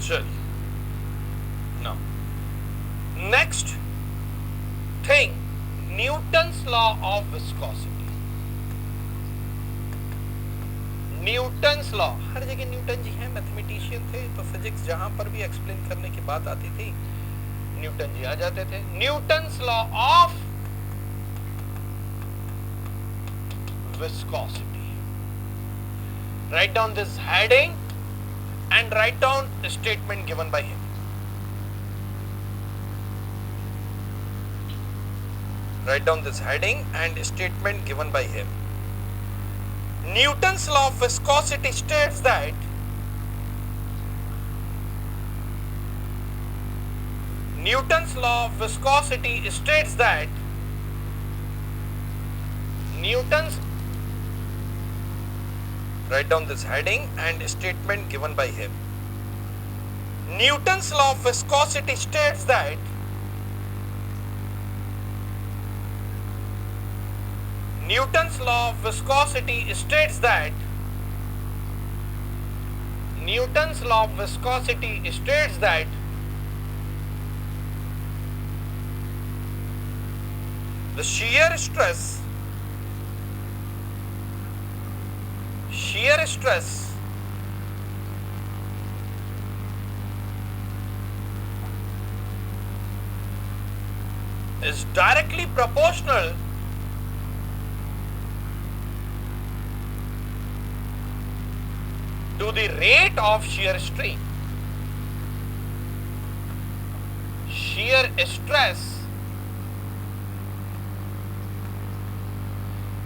चलिए, now next thing, Newton's law of viscosity. Newton's law, हर जगह न्यूटन जी हैं, मैथमेटिशियन थे, तो फिजिक्स जहां पर भी एक्सप्लेन करने की बात आती थी न्यूटन जी आ जाते थे. Newton's law of viscosity. Write down this heading and write down a statement given by him. Write down this heading and a statement given by him. Newton's law of viscosity states that Newton's law of viscosity states that Newton's, write down this heading and statement given by him. Newton's law of viscosity states that Newton's law of viscosity states that Newton's law of viscosity states that the shear stress is directly proportional to the rate of shear strain. Shear stress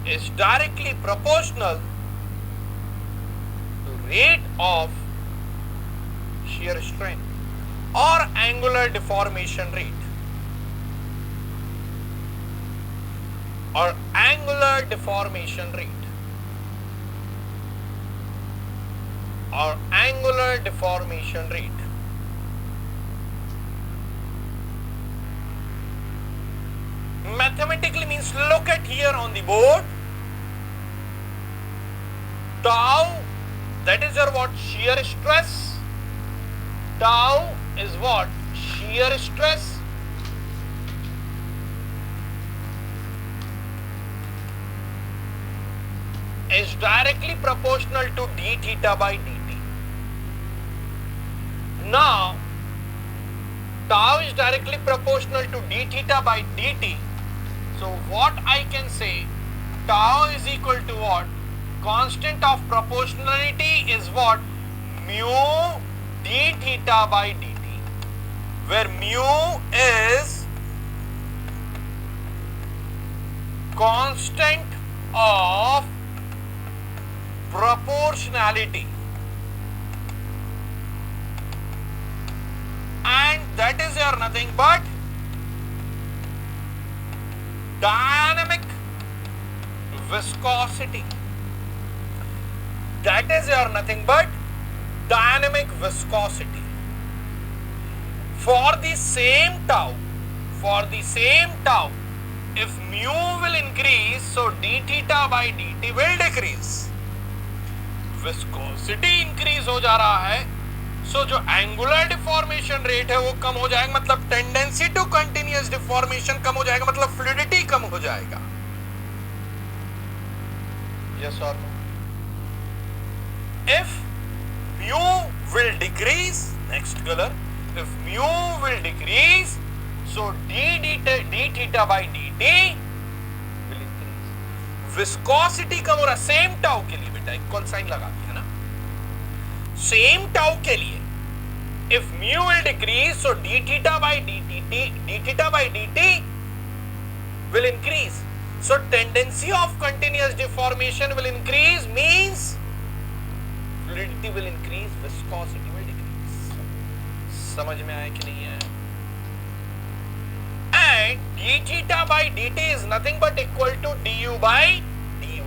is directly proportional to rate of shear strain or angular deformation rate, or angular deformation rate, or angular deformation rate. Mathematically means, look at here on the board, tau, that is your what? Shear stress. Tau is what? Shear stress. Is directly proportional to d theta by dt. Now, tau is directly proportional to d theta by dt. So what I can say, tau is equal to what? Constant of proportionality is what? Mu d theta by dt, where mu is constant of proportionality, and that is your nothing but dynamic viscosity. That is your nothing but dynamic viscosity. For the same tau, if mu will increase, so d theta by dt will decrease. Viscosity increase हो जा रहा है, so जो angular deformation rate है वो कम हो जाएगा, मतलब tendency to continuous deformation कम हो जाएगा, मतलब fluidity कम हो जाएगा. Yes or no? If mu will decrease, next color, if mu will decrease, so d theta by dt will increase. Viscosity कम हो रहा है same tau के लिए, बेटा इक्वल साइन लगा दिया ना, same tau के लिए. If mu will decrease, so d theta by dt will increase. So tendency of continuous deformation will increase, means fluidity will increase, viscosity will decrease. समझ में आया कि नहीं है? And d theta by dt is nothing but equal to du by dy.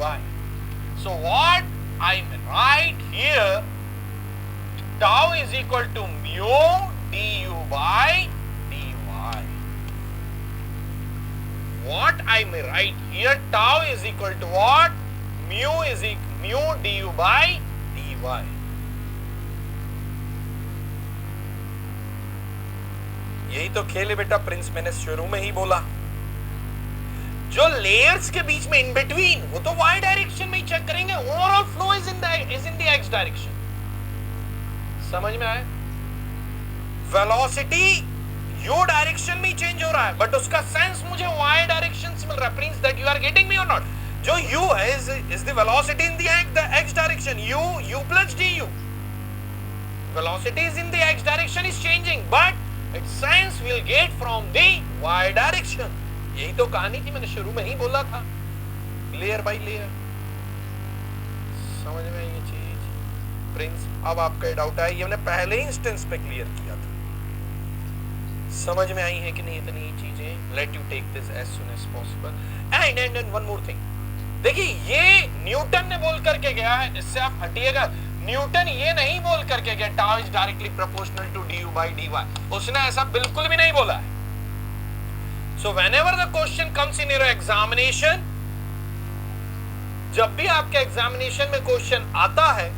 So what I write here, tau is equal to mu du by dy. What I may write here, tau is equal to what? Mu is mu du by dy. यही तो खेल है बेटा Prince, मैंने शुरू में ही बोला। जो लेयर्स के बीच में इन बिटवीन, वो तो y डायरेक्शन में ही चेक करेंगे। Overall flow is in the x direction. समझ में आया? वेलोसिटी u डायरेक्शन में ही चेंज हो रहा है, बट उसका सेंस मुझे y डायरेक्शन से मिल रहा है। Prince, that you are getting me और नॉट? जो u है is the velocity in the x direction, u plus du। velocity is in the x direction is changing, but its sense will get from the y direction। यही तो कहानी थी, मैंने शुरू में ही बोला था, लेयर बाय लेयर। समझ में आई ये चीज प्रिंस? अब आपका डाउट है, ये मैंने पहले इंस्टेंस पे क्लियर किया था। समझ में आई है कि नहीं इतनी चीजें? Let you take this as soon as possible. And one more thing, देखिए ये न्यूटन ने बोल करके गया है, इससे आप हटिएगा। न्यूटन ये नहीं बोल करके गया tau is directly proportional to du by dy, उसने ऐसा बिल्कुल भी नहीं बोला है। So whenever the question comes in your examination, जब भी आपके एग्जामिनेशन में क्वेश्चन आता है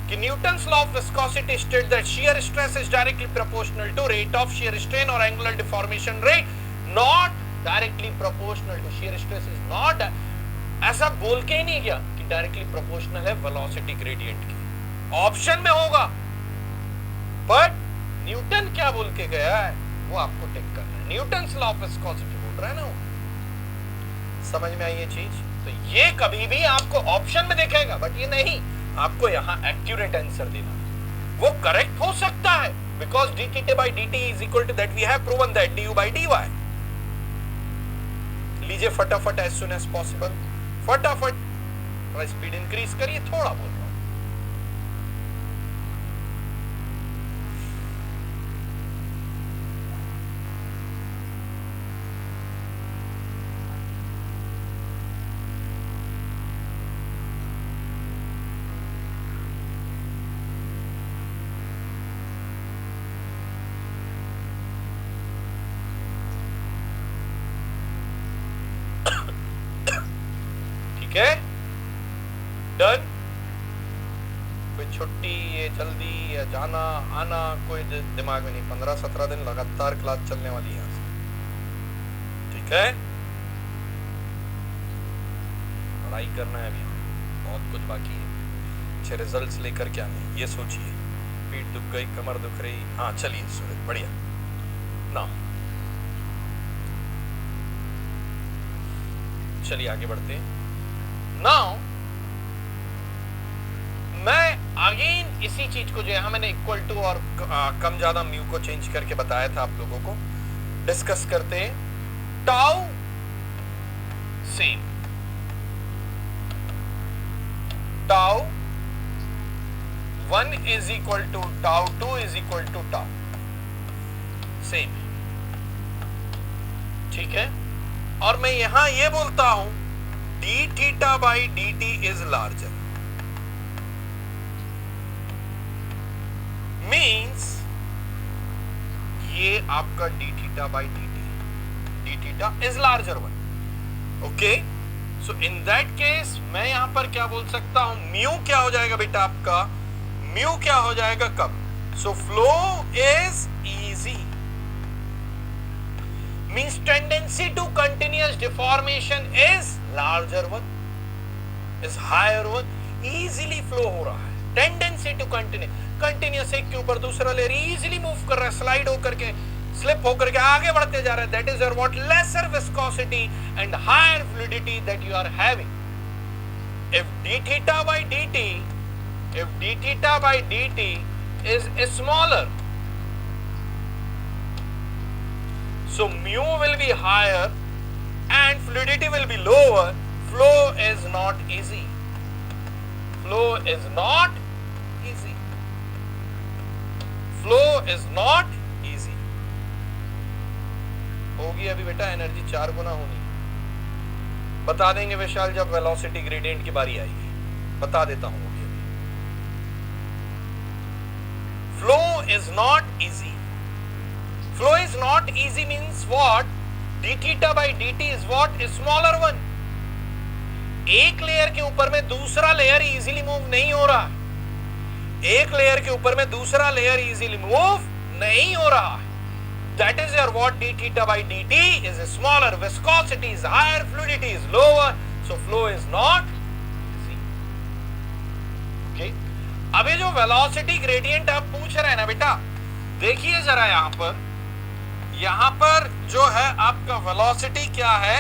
कि Newton's law of viscosity state that shear stress is directly proportional to rate of shear strain और angular deformation rate, not directly proportional to shear stress is not, ऐसा बोल के ही नहीं गया कि डायरेक्टली प्रोपोर्शनल है वेलोसिटी ग्रेडियंट की। ऑप्शन में होगा, बट न्यूटन क्या बोल के गया है वो आपको टिक करना है। न्यूटन्स लॉ ऑफ विस्कोसिटी बोल रहा है ना वो। समझ में आई ये चीज? तो ये कभी भी आपको ऑप्शन में दिखेगा, बट ये नहीं, आपको यहाँ एक्यूरेट आंसर देना। वो करेक्ट हो सकता है because dt by dt is equal to that we have proven that du by dy। लीजिए फटाफट as soon as possible, फटाफट स्पीड इंक्रीज करिए, थोड़ा बोल रहा हूं। डन? कोई छुट्टी, ये जल्दी या जाना आना कोई दिमाग में नहीं। 15-17 दिन लगातार क्लास चलने वाली है यहाँ से, ठीक है? पढ़ाई करना है, अभी बहुत कुछ बाकी है। अच्छे रिजल्ट्स लेकर क्या नहीं, ये सोचिए। पीठ दुख गई, कमर दुख रही, हाँ चलिए सूरज बढ़िया ना, चलिए आगे बढ़ते हैं। नाउ मैं अगेन इसी चीज को जो है मैंने इक्वल टू और कम ज्यादा म्यू को चेंज करके बताया था आप लोगों को, डिस्कस करते हैं। Tau same, tau 1 is equal to tau 2 is equal to tau, same, ठीक है? और मैं यहां ये बोलता हूं d theta by dt is larger, means ये आपका d theta by d theta is larger one. Okay, so in that case मैं यहां पर क्या बोल सकता हूं, म्यू क्या हो जाएगा बेटा आपका, म्यू क्या हो जाएगा कब? So flow is easy, means tendency to continuous deformation is larger one, is higher one, easily flow हो रहा है। tendency to continuous एक के ऊपर दूसरा लेयर easily move कर रहा है, slide होकर के, slip होकर के आगे बढ़ते जा रहा है। that is your what, lesser viscosity and higher fluidity that you are having। if d theta by dt, if d theta by dt is smaller, so mu will be higher and fluidity will be lower, flow is not easy, flow is not easy, flow is not easy। होगी अभी बेटा energy 4 गुना होगी, बता देंगे विशाल जब velocity gradient की बारी आएगी, बता देता हूं अभी। Flow is not easy, flow is not easy means what, d theta by dt is what, smaller one। एक लेयर के ऊपर में दूसरा लेयर इजीली मूव नहीं हो रहा, एक लेयर के ऊपर में दूसरा लेयर इजीली मूव नहीं हो रहा है। that is your what d theta by dt is smaller, viscosity is higher, fluidity is lower, so flow is not easy. Okay, अभी जो वेलोसिटी ग्रेडियंट आप पूछ रहे हैं ना बेटा, देखिए जरा यहाँ पर जो है आपका वेलोसिटी क्या है,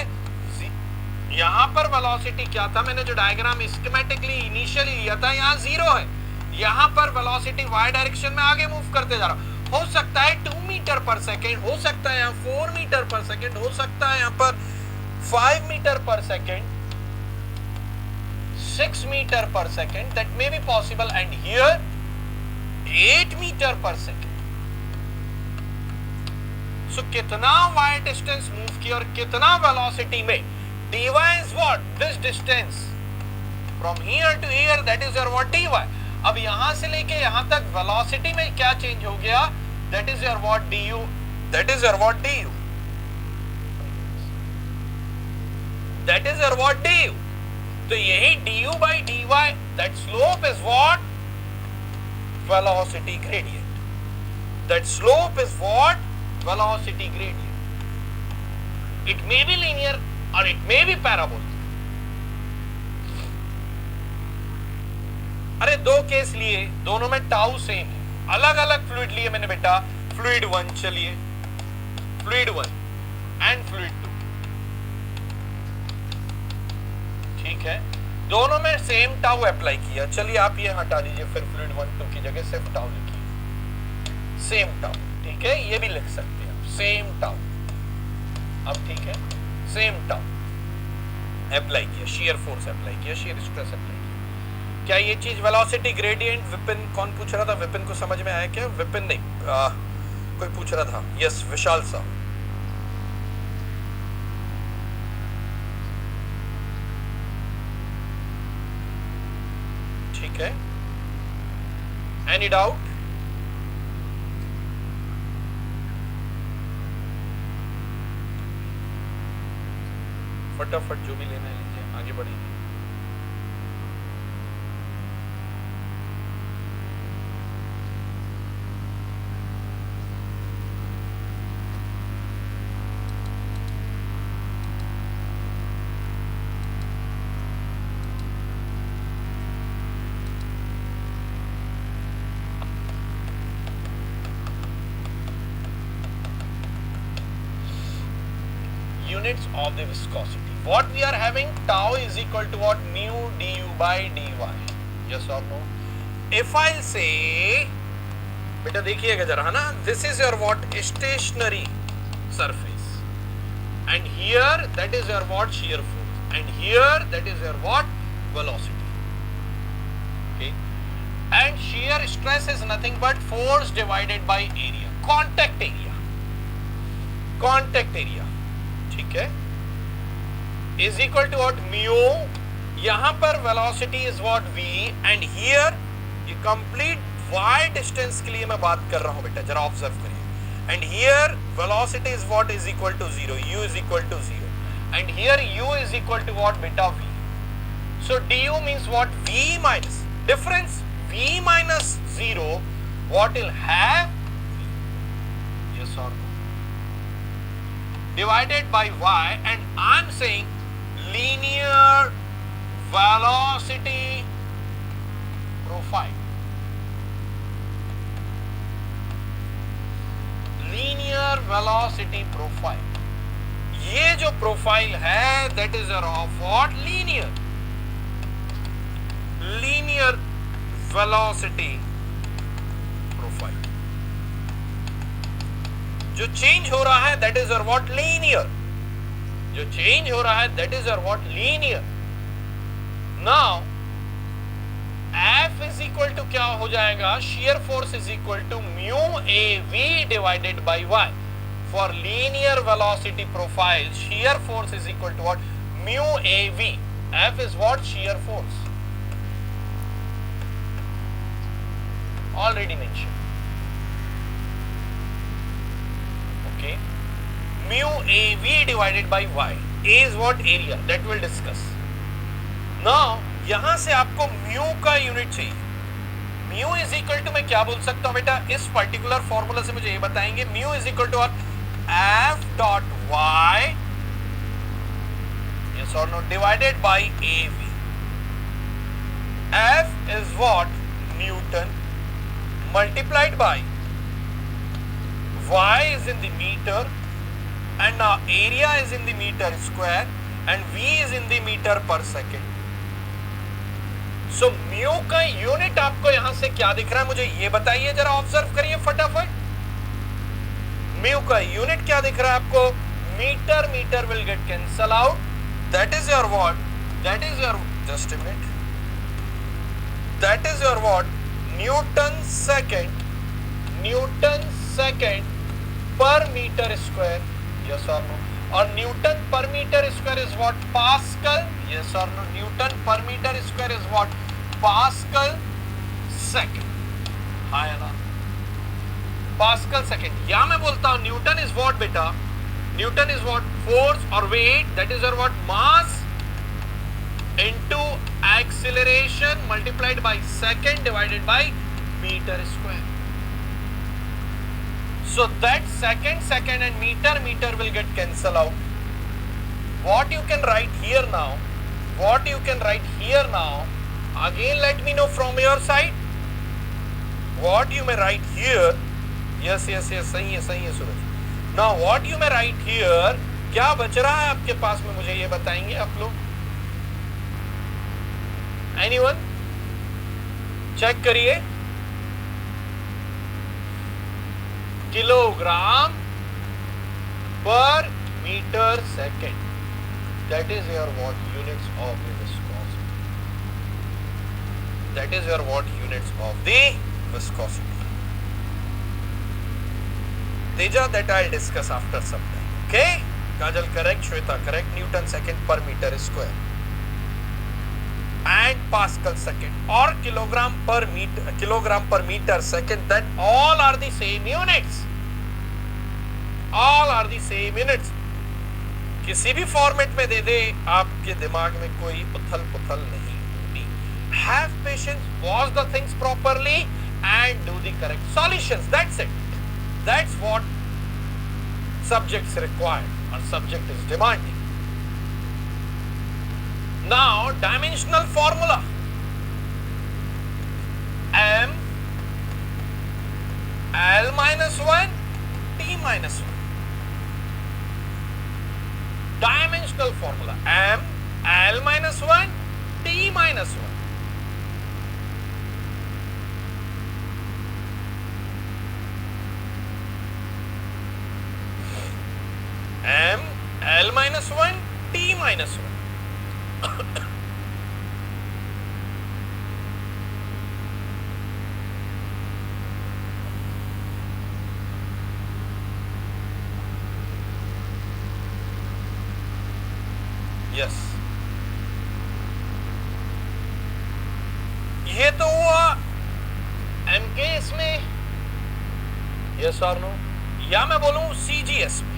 यहाँ पर वेलोसिटी क्या था, मैंने जो डायग्राम स्कीमेटिकली इनिशियली लिया था यहाँ 0 है, यहाँ पर वेलोसिटी y डायरेक्शन में आगे मूव करते जा रहा, हो सकता है 2 मीटर पर सेकेंड, हो सकता है यहाँ 4 मीटर पर सेकेंड, हो सकता है यहाँ पर 5 metre per second, 6 metre per second, that may be possible, and here 8 metre per second. So कितना y डिस्टेंस मूव किया और कितना वेलोसिटी में, dy is what, this distance from here to here, that is your what, dy. अब यहां से लेके यहां तक वेलोसिटी में क्या चेंज हो गया, that is your what, du, that is your what, du, that is your what, du. तो यही du by dy, that slope is what, velocity gradient, that slope is what, velocity gradient. It may be linear or it may be parabolic. अरे दो case लिए, दोनों में tau same है, अलग अलग फ्लूइड लिए मैंने बेटा, फ्लूइड 1 चलिए, फ्लूइड 1 एंड फ्लूइड 2, ठीक है, दोनों में सेम टाउ अप्लाई किया. चलिए आप ये हटा दीजिए, फिर फ्लूइड 1 2 की जगह सिर्फ टाउ लिखिए, सेम टाउ, ठीक है, ये भी लिख सकते हैं सेम टाउ. अब ठीक है, सेम टाउ अप्लाई किया, शियर फोर्स अप्लाई किया, शियर स्ट्रेस अप्लाई किया. क्या ये चीज वेलोसिटी ग्रेडियंट, विपिन कौन पूछ रहा था, विपिन को समझ में आया क्या, विपिन नहीं कोई पूछ रहा था, यस विशाल साहब. ठीक है, एनी डाउट, फटाफट जो भी लेना है लीजिए, आगे बढ़िए. Units of the viscosity. What we are having, tau is equal to what, mu du by dy. Yes or no? If I'll say, बेटा देखिएगा जरा है ना, this is your what, stationary surface, and here that is your what, shear force, and here that is your what, velocity. Okay, and shear stress is nothing but force divided by area, contact area, contact area. ठीक है, is equal to what, mu, यहां पर velocity is what v, and here ये complete y distance के लिए मैं बात कर रहा हूं बेटा, जरा ऑब्जर्व करिए, and here velocity is what, is equal to 0, u is equal to 0, and here u is equal to what बेटा, v. So du means what, v minus difference, v minus 0 what will have, yes और no, divided by y, and I'm saying linear velocity profile, linear velocity profile. ये जो profile है, that is of what, linear, linear velocity profile. जो change हो रहा है, that is your what, linear, जो change हो रहा है, that is your what, linear. Now F is equal to क्या हो जाएगा, shear force is equal to mu AV divided by y. For linear velocity profile, shear force is equal to what, mu AV. F is what, shear force, already mentioned. Mu AV divided by y. A is what, area, that we'll discuss. Now यहां से आपको mu का unit चाहिए, mu is equal to मैं क्या बोल सकता हूं बेटा, इस पर्टिकुलर फॉर्मूला से मुझे ये बताएंगे, mu is equal to F dot Y, yes or no, divided by AV. F is what? Newton multiplied by Y is in the meter and now area is in the meter square and V is in the meter per second. So mu का unit आपको यहां से क्या दिख रहा है मुझे ये बताइए जरा, ऑब्जर्व करिए फटाफट। म्यू का यूनिट क्या दिख रहा है आपको? Metre, metre will get cancel out, that is your what? That is your, just a minute, that is your what? Newton second, Newton second per meter square, yes or no? और Newton per meter square is what? Pascal, yes or no? Newton per meter square is what? Pascal second, हाँ या ना? Pascal second, या मैं बोलता हूँ Newton is what बेटा? Newton is what? Force or weight, that is your what? Mass into acceleration multiplied by second divided by meter square. So that second, second and meter, meter will get cancel out. What you can write here now, what you can write here now, again let me know from your side. What you may write here, yes, yes, yes, सही है सूरज। Now what you may write here, क्या बच रहा है आपके पास में मुझे ये बताएंगे आप लोग? Anyone? चेक करिए। Kilogram per metre second, that is your what? Units of the viscosity. That is your what? Units of the viscosity. Teja, that I'll discuss after some time. Okay? Kajal, correct. Shweta, correct. Newton second per meter square. And Pascal second or kilogram per meter second. That all are the same units. All are the same units. किसी भी format में दे दे, आपके दिमाग में कोई उथल पुथल नहीं होनी. Have patience, watch the things properly and do the correct solutions. That's it. That's what subjects require or subject is demanding. Now dimensional formula, m l minus 1 t minus 1. Dimensional formula, m l minus 1 t minus 1. m l minus 1 t minus 1. Yes, ये तो हुआ MKS में, yes or no, या मैं बोलूं CGS में.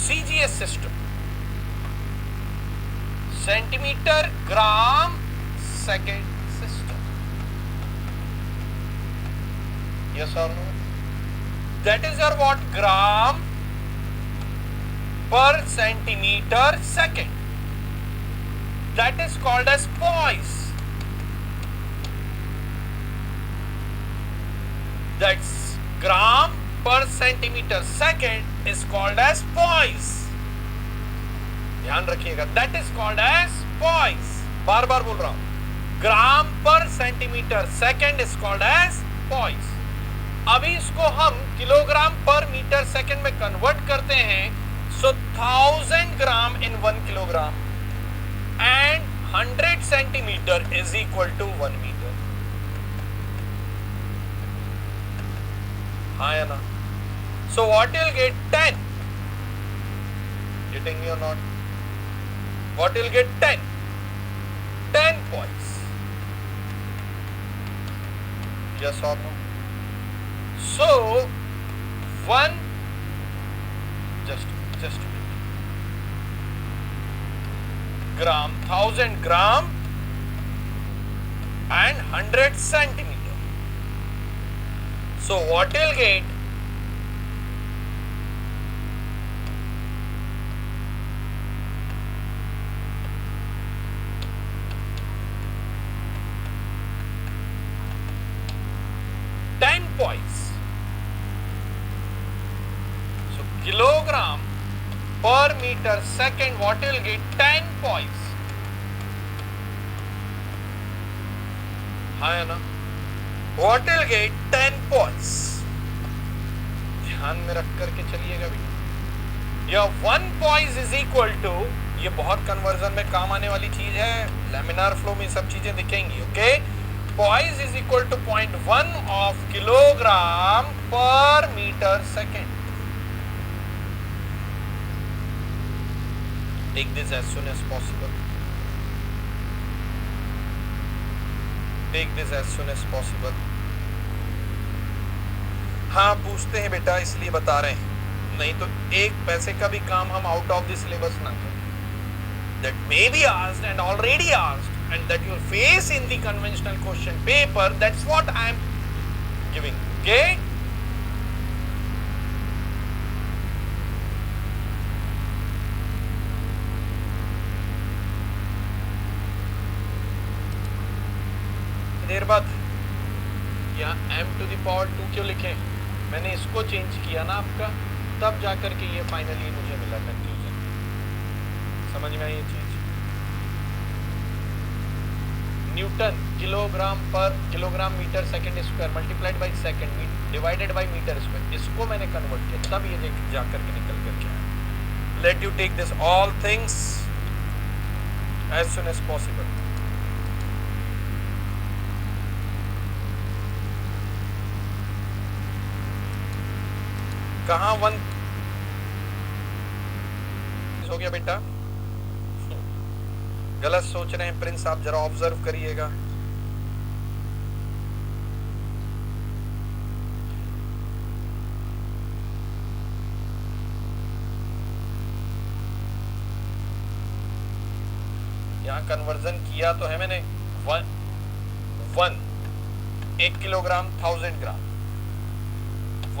CGS system, centimeter gram second system, yes or no? That is your what? Gram per centimeter second. That is called as poise. That's gram per centimeter second is called as poise. ध्यान रखिएगा, that is called as poise. बार बार बोल रहा हूं, ग्राम पर centimetre second is called as poise. अभी इसको हम kilogram per metre second में कन्वर्ट करते हैं. So 1000 gram in 1 kilogram and 100 centimeter is equal to 1 meter. हाँ या ना? So what you'll get? 10. Getting me or not? What you'll get? 10. 10 points. Yes or no? So 1. Just a minute. gram, 1000 gram and 100 centimeter. So what you'll get, points. So kilogram per meter second, what you will get 10 points. हाँ है ना? What you will get 10 points. ध्यान में रख करके चलिएगा भी. यह 1 poise is equal to, ये बहुत कन्वर्जन में काम आने वाली चीज है, लैमिनार फ्लो में सब चीजें दिखेंगी. Okay, poise is equal to 0.1 of kilogram per meter second. Take this as soon as possible. Take this as soon as possible. हाँ पूछते हैं बेटा, इसलिए बता रहे हैं, नहीं तो एक पैसे का भी काम हम आउट ऑफ द सिलेबस ना करें. That may be asked and already asked, and that you'll face in the conventional question paper. That's what I am giving. Okay? देर बाद यहाँ m to the power 2 क्यों लिखे? मैंने इसको चेंज किया ना आपका, तब जाकर के ये फाइनली मुझे मिला कंक्लूजन. समझ में आई ये चीज? Newton kilogram per kilogram metre second square multiplied by second divided by metre square, इसको मैंने कन्वर्ट किया, तब ये देख जाकर के निकल करके आया. Let you take this all things as soon as possible. कहाँ 1 हो गया बेटा? गलत सोच रहे हैं प्रिंस, आप जरा ऑब्जर्व करिएगा. यहाँ कन्वर्जन किया तो है मैंने. 1 kilogram 1000 gram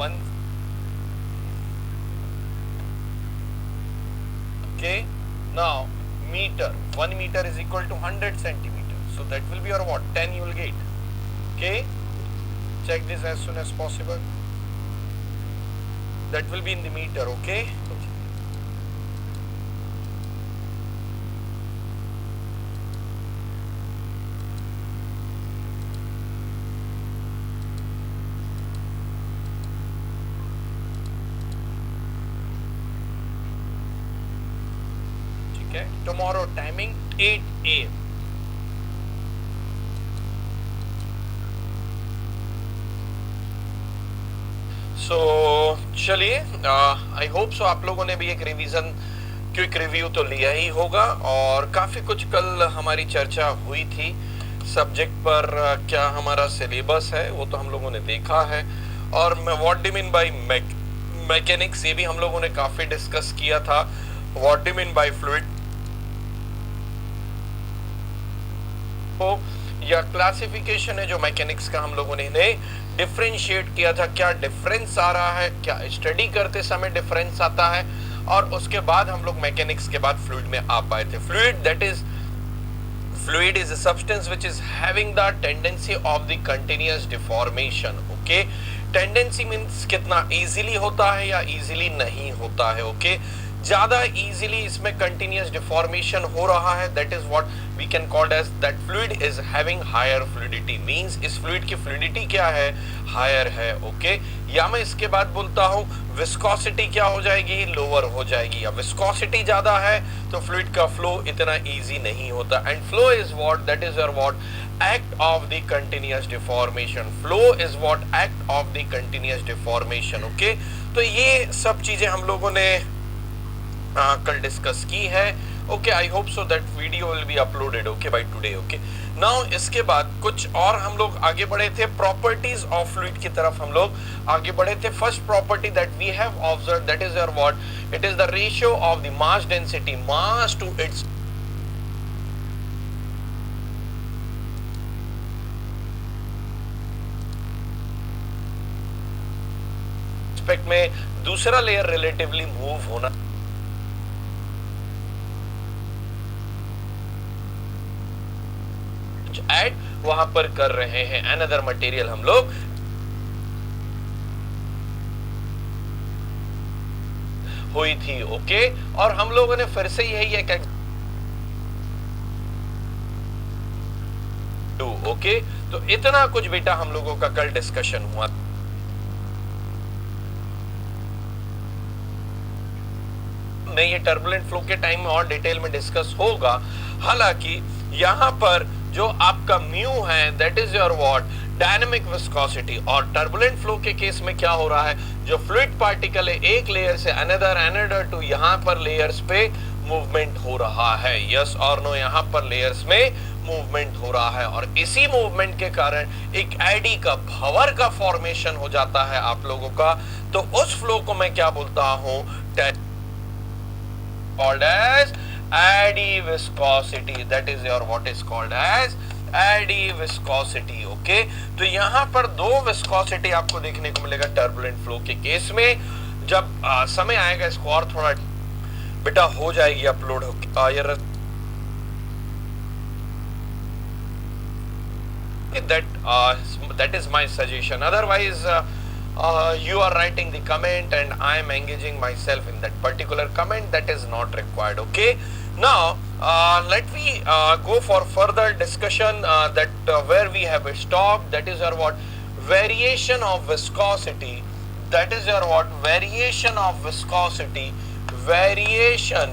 1. Okay, now meter, 1 meter is equal to 100 centimeter, so that will be your what, 10 you will get. Okay, check this as soon as possible. That will be in the meter. Okay, okay. Tomorrow timing 8 AM. So चलिए, आई hope सो आप लोगों ने भी एक revision, quick review तो लिया ही होगा, और काफी कुछ कल हमारी चर्चा हुई थी सब्जेक्ट पर. क्या हमारा सिलेबस है वो तो हम लोगों ने देखा है, और what do mean by mechanics ये भी हम लोगों ने काफी डिस्कस किया था. What do mean by fluid या क्लासिफिकेशन है जो मैकेनिक्स का हम लोगों ने डिफरेंशिएट किया था. क्या डिफरेंस आ रहा है, क्या स्टडी करते समय डिफरेंस आता है, और उसके बाद हम लोग मैकेनिक्स के बाद फ्लूइड में आ पाए थे. Fluid is a substance which is having the tendency of the continuous deformation. Okay, tendency means कितना इजीली होता है या इजीली नहीं होता है. ओके, ज्यादा इजीली इसमें कंटिन्यूअस डिफॉर्मेशन हो रहा है, that is what we can called as that fluid is having higher fluidity. Means इस फ्लूइड की फ्लूइडिटी क्या है, हायर है. ओके, या मैं इसके बाद बोलता हूं विस्कोसिटी क्या हो जाएगी, लोअर हो जाएगी. या विस्कोसिटी ज्यादा है तो फ्लूइड का फ्लो इतना इजी नहीं होता. And flow is what, that is your what act of the continuous deformation. Flow is what act of the continuous deformation. Okay, तो ये सब चीजें हम लोगों ने कल डिस्कस की है. Okay, I hope so that video will be uploaded okay by today. Okay, now इसके बाद कुछ और हम लोग आगे बढ़े थे, प्रॉपर्टीज ऑफ फ्लूइड की तरफ हम लोग आगे बढ़े थे. First property that we have observed, that is your what, it is the ratio of the mass density, mass to its respect में दूसरा लेयर रिलेटिवली मूव होना ऐड वहां पर कर रहे हैं, अनदर मटेरियल हम लोग हुई थी। ओके, और हम लोगों ने फिर से यही एक ओके, तो इतना कुछ बेटा हम लोगों का कल डिस्कशन हुआ। नहीं, ये टर्बुलेंट फ्लो के टाइम में और डिटेल में डिस्कस होगा। हालांकि यहां पर जो आपका म्यू है that is your what dynamic viscosity, और टर्बुलेंट फ्लो के केस में क्या हो रहा है, जो फ्लूइड पार्टिकल है एक लेयर से अनदर टू यहां पर लेयर्स पे मूवमेंट हो रहा है। यस और नो, यहां पर लेयर्स में मूवमेंट हो रहा है, और इसी मूवमेंट के कारण एक एडी का भंवर का फॉर्मेशन हो जाता है आप लोगों का। तो उस फ्लो को मैं क्या बोलता हूं, called as eddy viscosity, that is your what is called as eddy viscosity। Okay, तो यहां पर दो विस्कोसिटी आपको देखने को मिलेगा टर्बुलेंट फ्लो के केस में। जब समय आएगा इसको और थोड़ा बेटा हो जाएगी upload that is my suggestion, otherwise you are writing the comment and I am engaging myself in that particular comment, that is not required। okay, now let me go for further discussion that where we have stopped, that is your what variation of viscosity, that is your what variation of viscosity, variation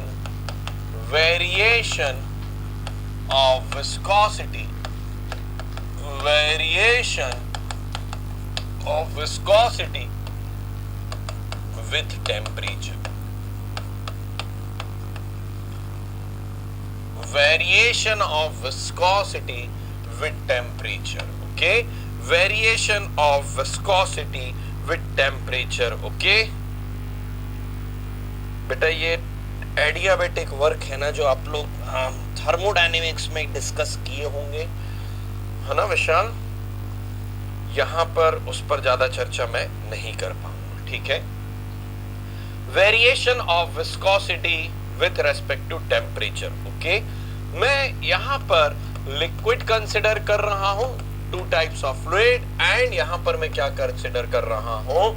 of viscosity, variation of viscosity with temperature, variation of viscosity with temperature। okay, variation of viscosity with temperature। okay, बेटा ये adiabatic work है ना जो आप लोग thermodynamics में discuss किए होंगे, है ना विशाल, यहां पर उस पर ज्यादा चर्चा मैं नहीं कर पाऊंगा। ठीक है, variation of viscosity with respect to temperature. Okay, मैं यहां पर लिक्विड कंसिडर कर रहा हूं, two types of fluid, and यहां पर मैं क्या कंसिडर कर रहा हूं,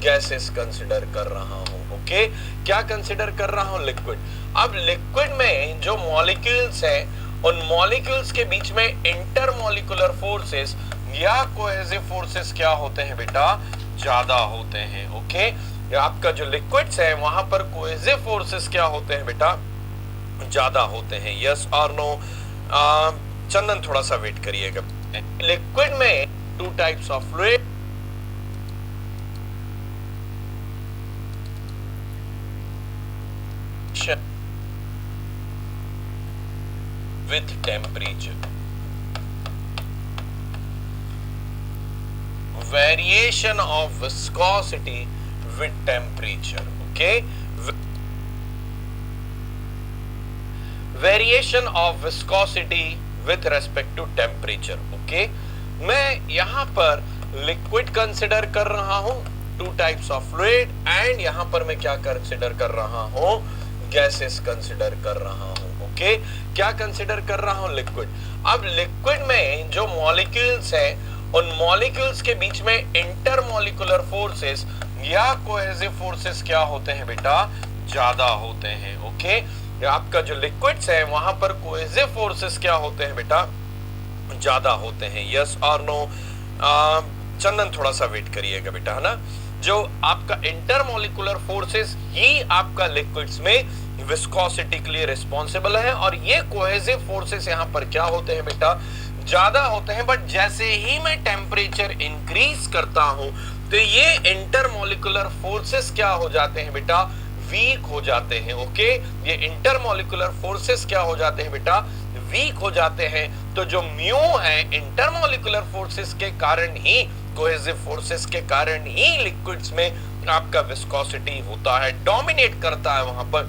गैसेस कंसिडर कर रहा हूं। ओके, क्या कंसिडर कर रहा हूं, लिक्विड। अब लिक्विड में जो मॉलिक्यूल्स हैं उन मॉलिक्यूल्स के बीच में इंटरमॉलिक्यूलर फोर्सेस या कोहेसिव फोर्सेस क्या होते हैं बेटा, ज्यादा होते हैं। ओके, आपका जो लिक्विड्स है वहां पर कोहेसिव फोर्सेस क्या होते हैं बेटा, ज्यादा होते हैं। यस और नो, चंदन थोड़ा सा वेट करिएगा। लिक्विड में to types of fluid, with temperature, variation of viscosity with temperature। okay, variation of viscosity with respect to temperature। okay, मैं यहां पर लिक्विड कंसिडर कर रहा हूं, two types of fluid, and यहां पर मैं क्या कंसिडर कर रहा हूं, गैसेस कंसिडर कर रहा हूं। ओके, क्या कंसिडर कर रहा हूं, लिक्विड। अब लिक्विड में जो मॉलिक्यूल्स हैं उन मॉलिक्यूल्स के बीच में इंटरमॉलिक्यूलर फोर्सेस या कोहेसिव फोर्सेस क्या होते हैं बेटा, ज्यादा होते हैं। ओके, आपका जो लिक्विड्स है वहां पर कोहेसिव फोर्सेस क्या होते हैं बेटा, ज्यादा होते हैं। यस और नो, चंदन थोड़ा सा वेट करिएगा बेटा, है ना। जो आपका इंटरमॉलिक्यूलर फोर्सेस ही आपका लिक्विड्स में विस्कोसिटी के लिए रिस्पॉन्सिबल है, और ये कोहेसिव फोर्सेस यहाँ पर क्या होते हैं बेटा, ज्यादा होते हैं। बट जैसे ही मैं टेम्परेचर इंक्रीज करता हूं तो ये इंटरमॉलिक्यूलर फोर्सेस क्या हो जाते हैं बेटा, वीक हो जाते हैं। ओके, ये इंटरमॉलिक्यूलर फोर्सेस क्या हो जाते हैं बेटा, वीक हो जाते हैं। तो जो म्यू है इंटरमॉलिक्यूलर फोर्सेस के कारण ही, कोहेसिव फोर्सेस के कारण ही लिक्विड्स में आपका विस्कोसिटी होता है, डोमिनेट करता है वहां पर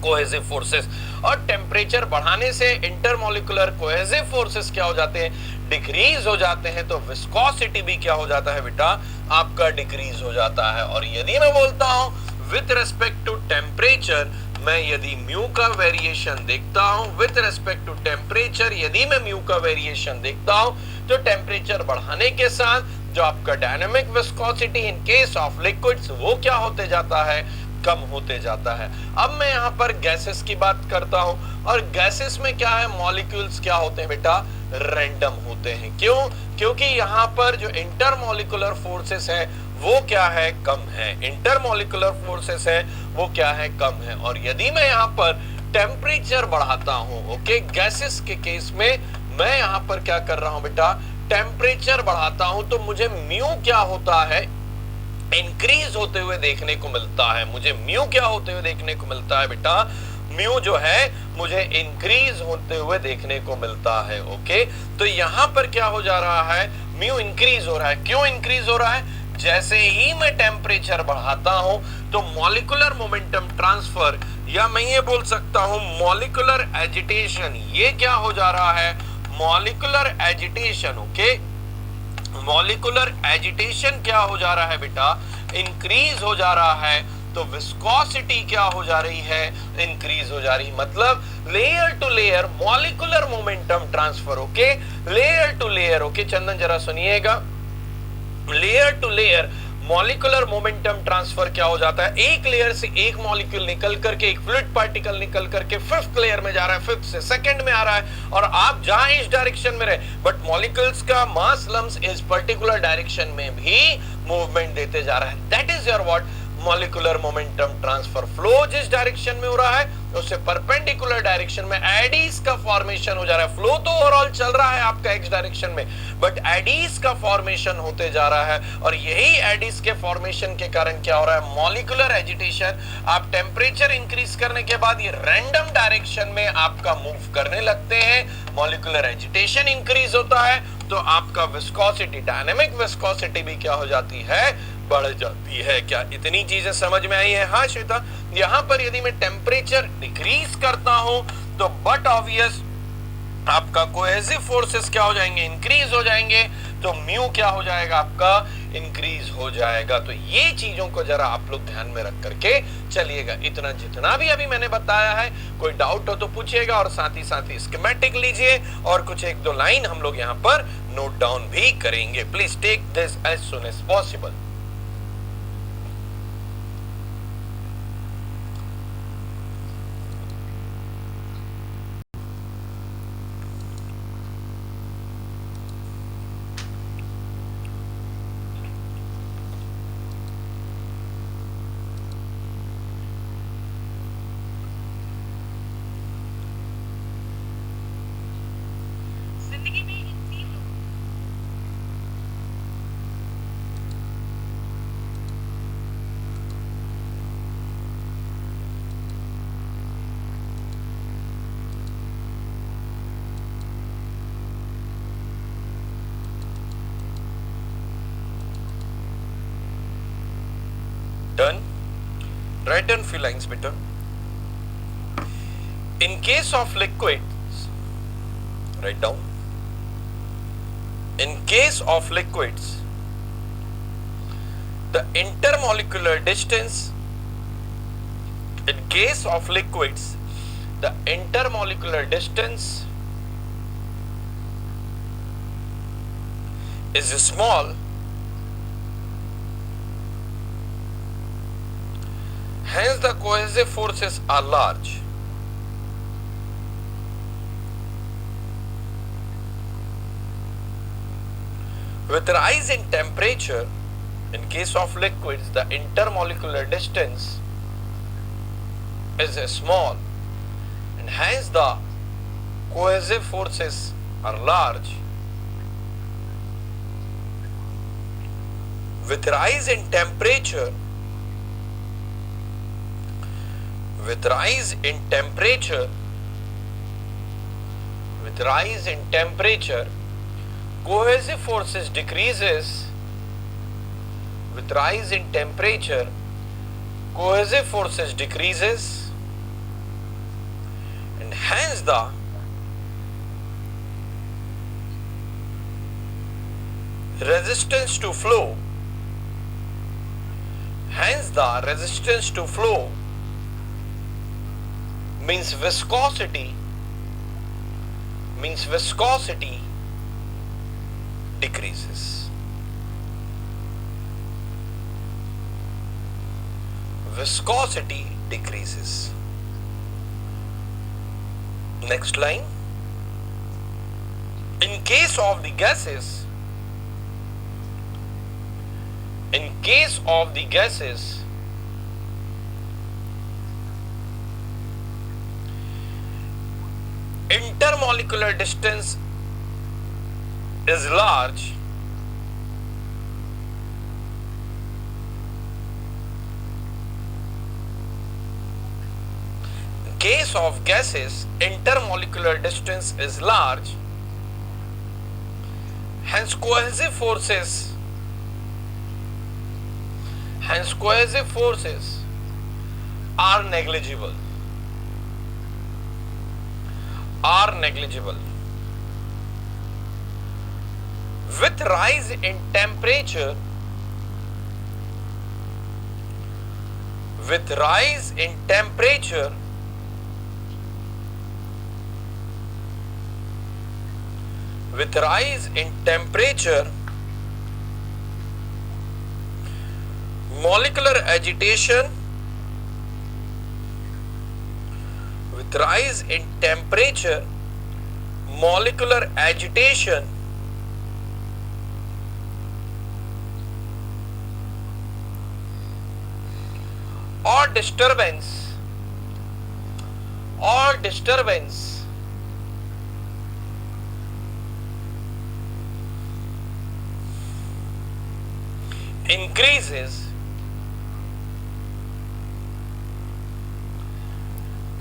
कोहेसिव फोर्सेस। और टेम्परेचर बढ़ाने से इंटरमॉलिक्यूलर कोहेसिव फोर्सेस क्या हो जाते हैं, डिक्रीज हो जाते हैं, तो विस्कोसिटी भी क्या हो जाता है बेटा, आपका डिक्रीज हो जाता है। और यदि मैं बोलता हूं विथ रेस्पेक्ट टू टेम्परेचर, मैं यदि म्यू का वेरिएशन देखता हूं विथ रेस्पेक्ट टू टेम्परेचर, यदि मैं म्यू का वेरिएशन देखता हूं तो टेम्परेचर बढ़ाने के साथ जो आपका dynamic viscosity in case of liquids वो क्या होते जाता है, कम होते जाता है। अब मैं यहां पर गैसेस की बात करता हूं, और गैसेस में क्या है, मॉलिक्यूल्स क्या होते हैं बेटा, रैंडम होते हैं। क्यों? क्योंकि यहां पर जो इंटरमॉलिक्यूलर फोर्सेस है वो क्या है, कम है। इंटरमॉलिक्यूलर फोर्सेस है वो क्या है, कम है। और यदि मैं यहां पर टेम्परेचर बढ़ाता हूं, ओके, गैसेस के केस में मैं यहां पर क्या कर रहा हूं बेटा, टेम्परेचर बढ़ाता हूं, तो मुझे म्यू क्या होता है, इंक्रीज होते हुए देखने को मिलता है। मुझे म्यू क्या होते हुए देखने को मिलता है बेटा, म्यू जो है मुझे इंक्रीज होते हुए देखने को मिलता है। ओके, तो यहां पर क्या हो जा रहा है, म्यू इंक्रीज हो रहा है। क्यों इंक्रीज हो रहा है? जैसे ही मैं टेम्परेचर बढ़ाता हूं तो मॉलिक्यूलर मोमेंटम ट्रांसफर, या मैं ये बोल सकता हूं मॉलिक्यूलर एजिटेशन, ये क्या हो जा रहा है, molecular agitation. Okay, molecular agitation क्या हो जा रहा है बेटा, इंक्रीज हो जा रहा है। तो विस्कोसिटी क्या हो जा रही है, इंक्रीज हो जा रही है। मतलब layer to layer molecular momentum transfer. Okay, layer to layer. Okay Chandan जरा सुनिएगा, layer to layer molecular momentum transfer क्या हो जाता है, एक लेयर से एक मॉलिक्यूल निकल करके, एक फ्लूइड पार्टिकल निकल करके फिफ्थ लेयर में जा रहा है, फिफ्थ से सेकंड में आ रहा है, और आप जहां इस डायरेक्शन में रहे, बट मॉलिक्यूल्स का मास लम्स इस पर्टिकुलर डायरेक्शन में भी मूवमेंट देते जा रहा है। That is your what, molecular momentum transfer. Flow जिस डायरेक्शन में हो रहा है उससे परपेंडिकुलर डायरेक्शन में एडीज का फॉर्मेशन हो जा रहा है। फ्लो तो ओवरऑल चल रहा है आपका एक्स डायरेक्शन में, बट एडीज का फॉर्मेशन होते जा रहा है। और यही एडीज के फॉर्मेशन के कारण क्या हो रहा है, मॉलिक्यूलर एजिटेशन। आप टेम्परेचर इंक्रीज करने के बाद ये रैंडम डायरेक्शन में आपका मूव करने लगते हैं, मॉलिक्यूलर एजिटेशन इंक्रीज होता है, तो आपका विस्कोसिटी, डायनामिक विस्कोसिटी भी क्या हो जाती है, बढ़ जाती है। क्या इतनी चीजें समझ में आई है? हाँ श्वेता, यहां पर यदि मैं टेम्परेचर डिक्रीज करता हूं तो बट ऑब्वियस आपका कोहेसिव फोर्सेस क्या हो जाएंगे, इंक्रीज हो जाएंगे, तो म्यू क्या हो जाएगा आपका, इंक्रीज हो जाएगा। तो ये चीजों को जरा आप लोग ध्यान में रख करके चलिएगा। इतना जितना भी अभी मैंने बताया है, कोई डाउट हो तो पूछिएगा, और साथ ही स्कीमेटिक लीजिए, और कुछ एक दो लाइन हम लोग यहाँ पर नोट डाउन भी करेंगे। Please take this as soon as possible. Done. Write down few lines better. In case of liquids, write down. In case of liquids, the intermolecular distance. In case of liquids, the intermolecular distance is small. Hence the cohesive forces are large. With rise in temperature, in case of liquids, the intermolecular distance is small, and hence the cohesive forces are large. With rise in temperature, with rise in temperature, cohesive forces decreases. With rise in temperature, cohesive forces decreases, and hence the resistance to flow the resistance to flow means viscosity decreases. Viscosity decreases. Next line. In case of the gases, intermolecular distance is large, in case of gases, intermolecular distance is large, hence cohesive forces are negligible. With rise in temperature, molecular agitation or disturbance increases,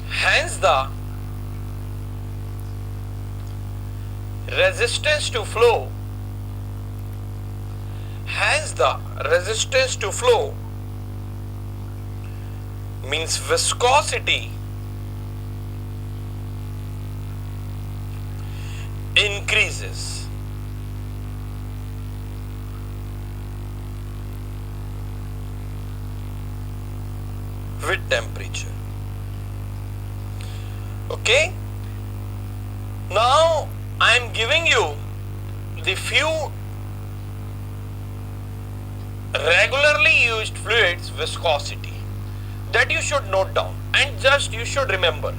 hence the resistance to flow means viscosity increases. With temperature. Okay, now I am giving you the few regularly used fluids viscosity that you should note down, and just you should remember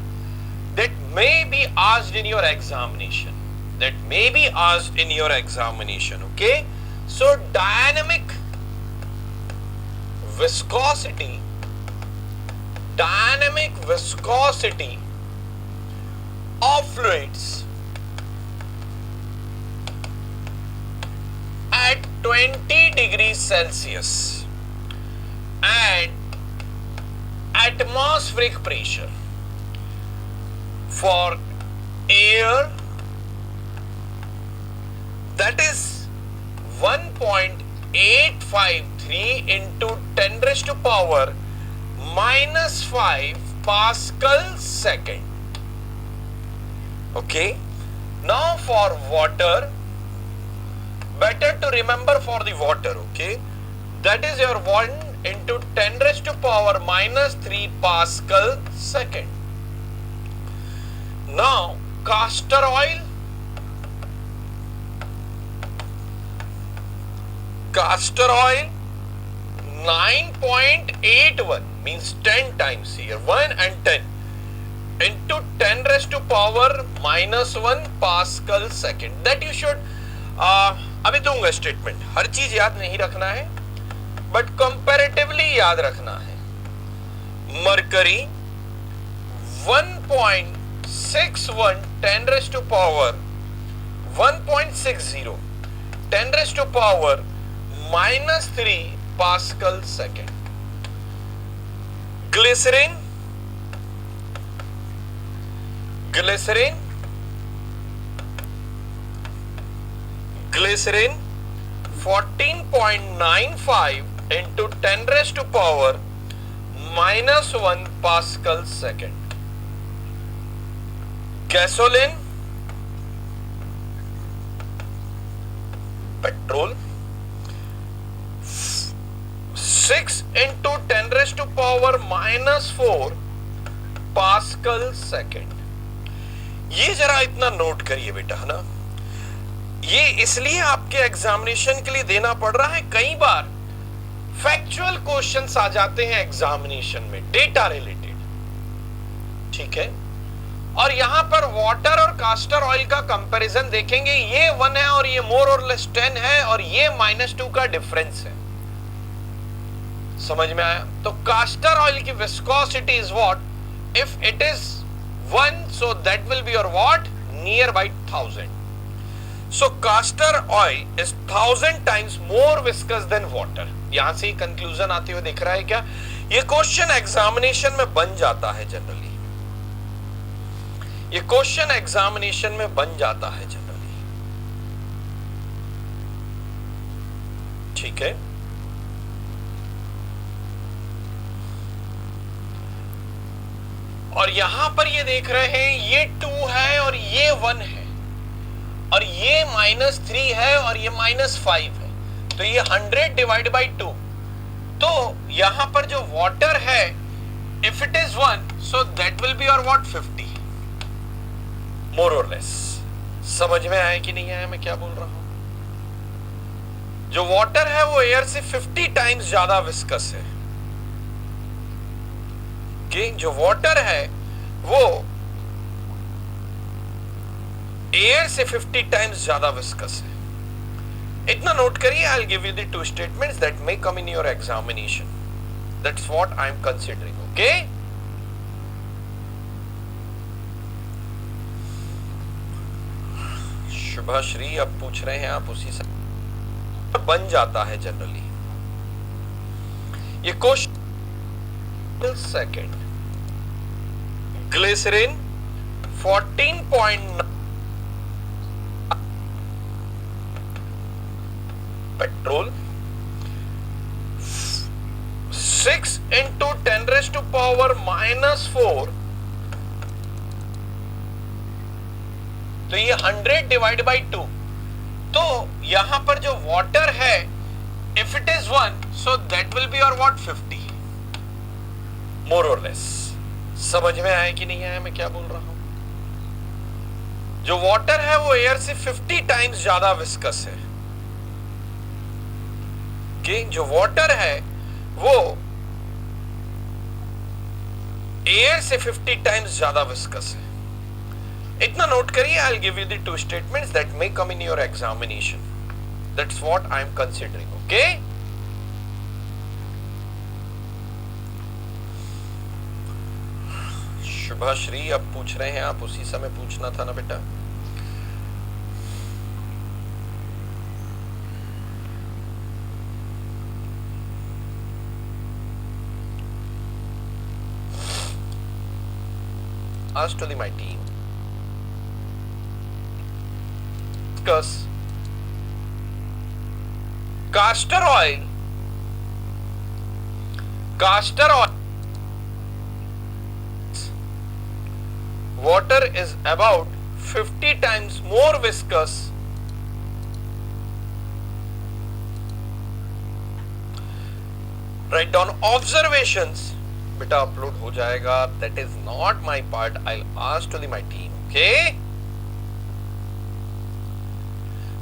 that may be asked in your examination. Okay, so dynamic viscosity of fluids at 20 degrees Celsius and atmospheric pressure for air, that is 1.853 into 10 raised to power minus 5 Pascal second. Okay, now for water, better to remember for the water, okay, that is your 1 into 10 raised to power minus 3 Pascal second. Now castor oil, 9.81 means 10 times here, 1 and 10 into 10 raised to power minus 1 Pascal second. That you should अभी दूंगा statement, हर चीज याद नहीं रखना है but comparatively याद रखना है. Mercury 1.61 10 raised to power 1.60 10 raised to power minus 3 Pascal second. Glycerin 14.95 into 10 raised to power minus 1 Pascal second. Gasoline, petrol, 6 into 10 raise to power -4 pascal second. ये जरा इतना नोट करिए बेटा, है ना। ये इसलिए आपके एग्जामिनेशन के लिए देना पड़ रहा है। कई बार फैक्चुअल क्वेश्चंस आ जाते हैं एग्जामिनेशन में डेटा रिलेटेड, ठीक है। और यहां पर वाटर और कास्टर ऑयल का कंपैरिजन देखेंगे। ये 1 है और ये मोर और लेस 10 है और ये -2 का डिफरेंस है। समझ में आया? तो कास्टर ऑयल की viscosity is what? If it is 1, so that will be your what? Near by 1000। So castor oil is 1000 times more viscous than water. यहां से ही कंक्लूजन आते हुए दिख रहा है क्या? ये क्वेश्चन एग्जामिनेशन में बन जाता है जनरली, ये क्वेश्चन एग्जामिनेशन में बन जाता है जनरली, ठीक है। और यहां पर ये देख रहे हैं ये 2 है और ये 1 है और ये -3 है और ये -5 है, तो ये 100 डिवाइड बाई 2। तो यहां पर जो वाटर है, if it is 1, so that will be your what? 50 मोर और लेस। समझ में आया कि नहीं आया मैं क्या बोल रहा हूं? जो वाटर है वो एयर से 50 टाइम्स ज्यादा विस्कस है, कि जो वाटर है वो एयर से 50 टाइम्स ज्यादा विस्कस है। इतना नोट करिए। I will give you the 2 statements that may come in your examination. That's what I am considering, okay. Shubhashree अब पूछ रहे हैं आप, उसी से बन जाता है जनरली ये question. Second, glycerine 14.9, petrol 6 into 10 raised to power -4, तो ये 100 डिवाइड बाई 2। तो यहां पर जो वाटर है, if it is 1, so that will be your what? 50 मोर और लेस। समझ में आया कि नहीं आया मैं क्या बोल रहा हूं? जो वाटर है वो एयर से 50 टाइम्स ज्यादा विस्कस है, कि जो वाटर है वो एयर से 50 टाइम्स ज्यादा विस्कस है। इतना नोट करिए। I will give you the 2 statements that may come in your examination. That's what I am considering, okay. Shubhashree अब पूछ रहे हैं आप, उसी समय पूछना था ना बेटा। Ask to my team. Discuss castor oil. Castor oil. Water is about 50 times more viscous write down observations. बेटा अपलोड हो जाएगा, that is not my part, I ask to my team, okay.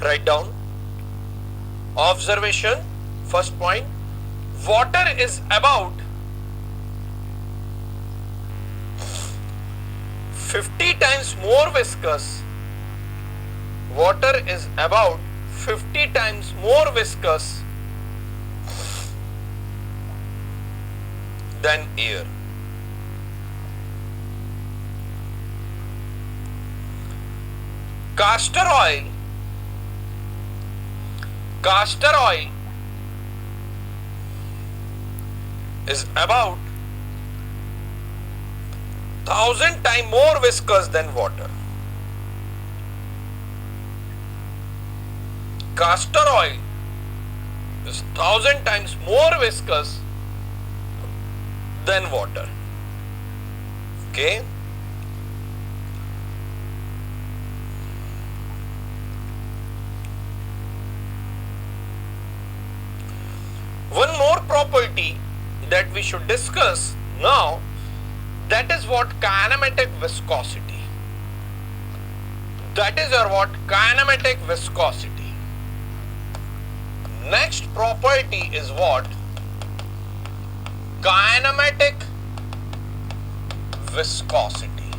Write down observation. First point, water is about 50 times more viscous. Water is about 50 times more viscous than air. Castor oil is about 1000 times more viscous than water. Castor oil is 1000 times more viscous than water, okay. One more property that we should discuss now, that is what kinematic viscosity. That is our what kinematic viscosity. Next property is what? Kinematic viscosity.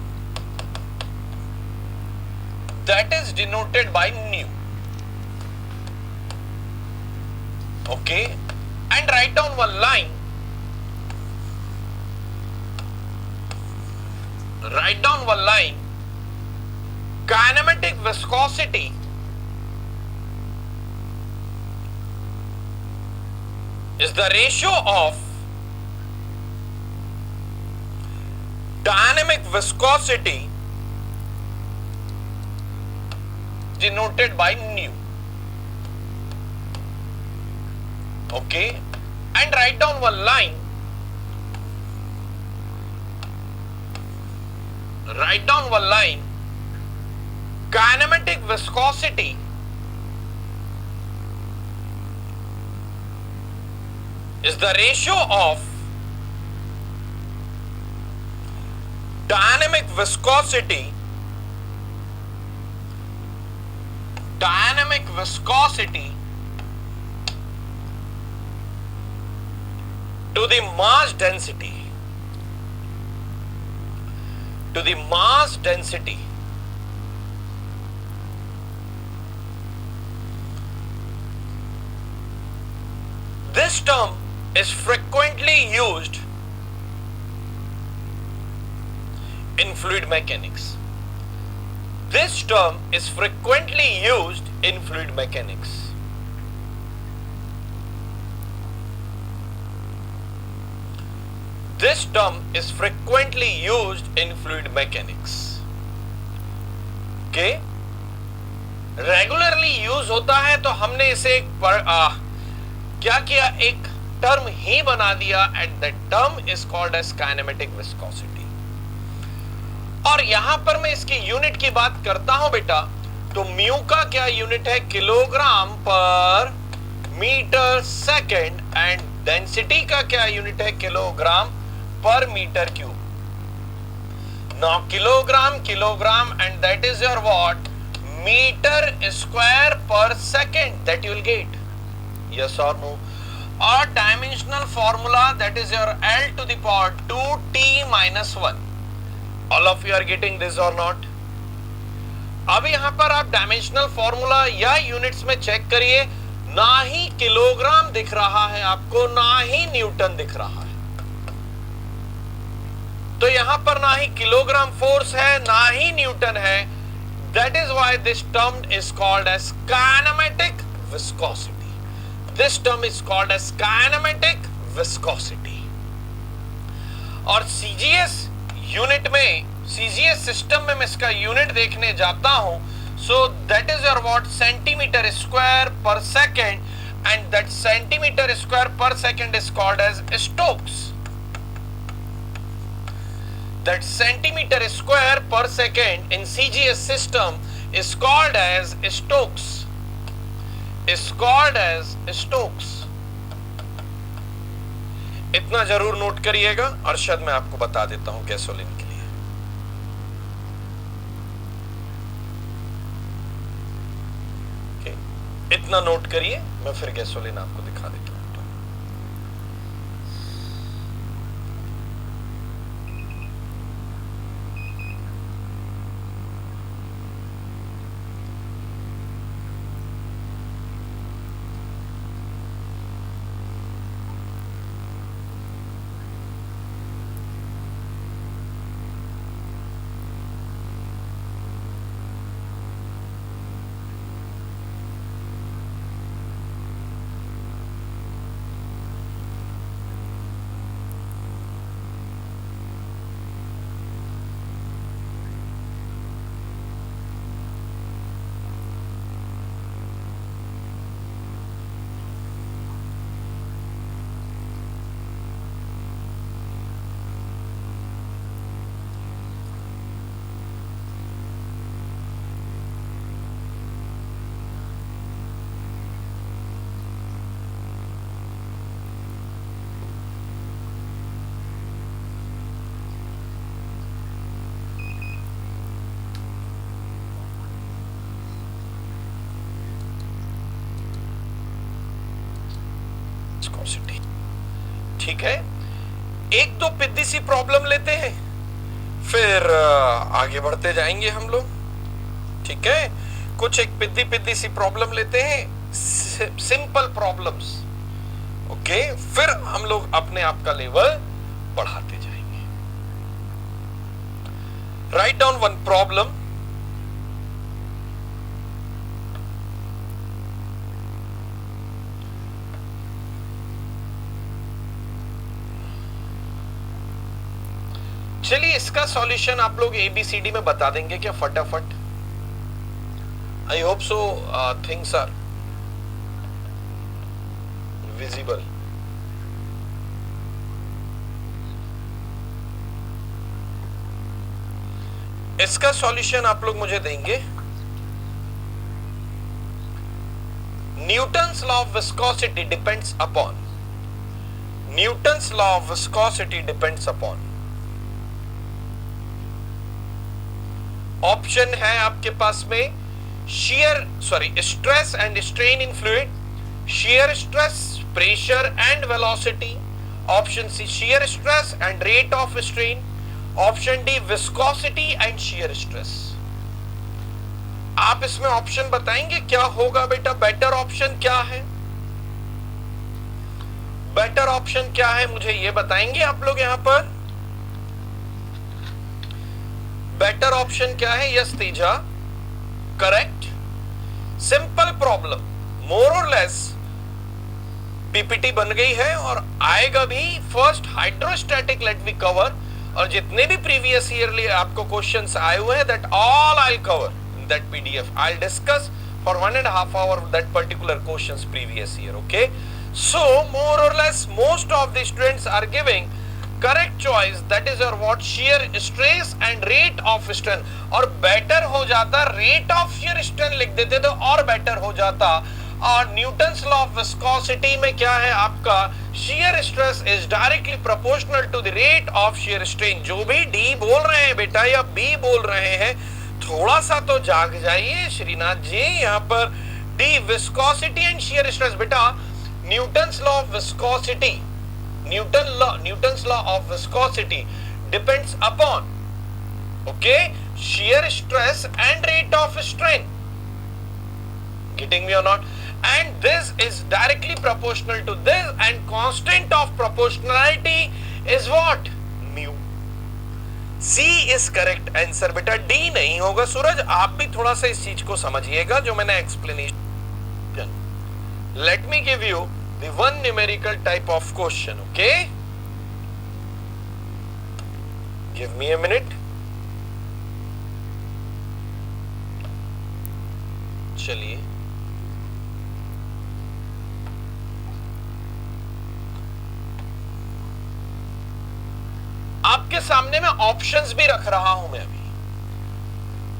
That is denoted by nu. Okay, and write down one line. Write down one line. Kinematic viscosity is the ratio of dynamic viscosity denoted by nu. Okay, and write down one line. Write down one line. Kinematic viscosity is the ratio of dynamic viscosity to the mass density, This term is frequently used in fluid mechanics. This term is frequently used in fluid mechanics. This term is frequently used in fluid mechanics. Okay? Regularly use होता है तो हमने इसे क्या किया, एक term ही बना दिया, and that term is called as kinematic viscosity. और यहां पर मैं इसकी यूनिट की बात करता हूं बेटा, तो म्यू का क्या यूनिट है? Kilogram per metre second, and density का क्या यूनिट है? Kilogram per meter cube. Now kilogram, and that is your what? Meter square per second that you will get. Yes or no? Or dimensional formula, that is your L to the power 2t minus 1. All of you are getting this or not? अब यहां पर आप dimensional formula या units में check करिए, ना ही kilogram दिख रहा है आपको, ना ही न्यूटन दिख रहा है. तो यहां पर ना ही किलोग्राम फोर्स है, ना ही न्यूटन है. That is why this term is called as kinematic viscosity. This term is called as kinematic viscosity. और सीजीएस यूनिट में, सीजीएस सिस्टम में मैं इसका यूनिट देखने जाता हूं. So that is your what? Centimetre square per second, and that centimetre square per second is called as Stokes. That centimeter square per second in CGS system is called as Stokes. इतना जरूर note करिएगा. अरशद मैं आपको बता देता हूं gasoline के लिए. okay. इतना नोट करिए, मैं फिर गैसोलीन आपको दिखा देता हूं. ठीक है, एक दो पिद्दी सी प्रॉब्लम लेते हैं, फिर आगे बढ़ते जाएंगे हम लोग। ठीक है, कुछ एक पिद्दी पिद्दी सी प्रॉब्लम लेते हैं, सिंपल प्रॉब्लम्स। ओके, फिर हम लोग अपने आप का लेवल बढ़ाते जाएंगे। Write down one problem. चलिए, इसका सॉल्यूशन आप लोग ABCD में बता देंगे क्या फटाफट? I hope so things are visible. इसका सॉल्यूशन आप लोग मुझे देंगे। Newton's law of viscosity depends upon, Newton's law of viscosity depends upon. Option है आपके पास में stress and strain in fluid, shear stress, pressure and velocity, option C shear stress and rate of strain, option D viscosity and shear stress। आप इसमें option बताएंगे क्या होगा बेटा? बेटर ऑप्शन क्या है? बेटर ऑप्शन क्या है मुझे ये बताएंगे आप लोग यहां पर? बेटर ऑप्शन क्या है? Yes Teja, correct. Simple problem, more और लेस पीपीटी बन गई है और आएगा भी। First hydrostatic let we cover, और जितने भी प्रीवियस ईयरली आपको क्वेश्चंस आए हुए हैं that all I cover in that PDF. I discuss for 1.5 hour that particular questions previous year. Okay, so more और less most of the students are giving correct choice, that is your what, shear stress and rate of strain. और better हो जाता rate of shear strain लिख देते तो और better हो जाता। और न्यूटन्स लॉ ऑफ विस्कोसिटी में क्या है आपका? Shear stress is directly proportional to the rate of shear strain. जो भी डी बोल रहे हैं बेटा या बी बोल रहे हैं, थोड़ा सा तो जाग जाइए श्रीनाथ जी। यहाँ पर D viscosity and shear stress, बेटा Newton's law of viscosity, Newton's law of viscosity depends upon okay shear stress and rate of strain. Getting me or not? And this is directly proportional to this, and constant of proportionality is what? Mu. C is correct answer बेटा, D नहीं होगा। सूरज आप भी थोड़ा सा इस चीज को समझिएगा जो मैंने explanation. Let me give you the one numerical type of question, okay? Give me a minute. चलिए, आपके सामने मैं ऑप्शंस भी रख रहा हूं। मैं अभी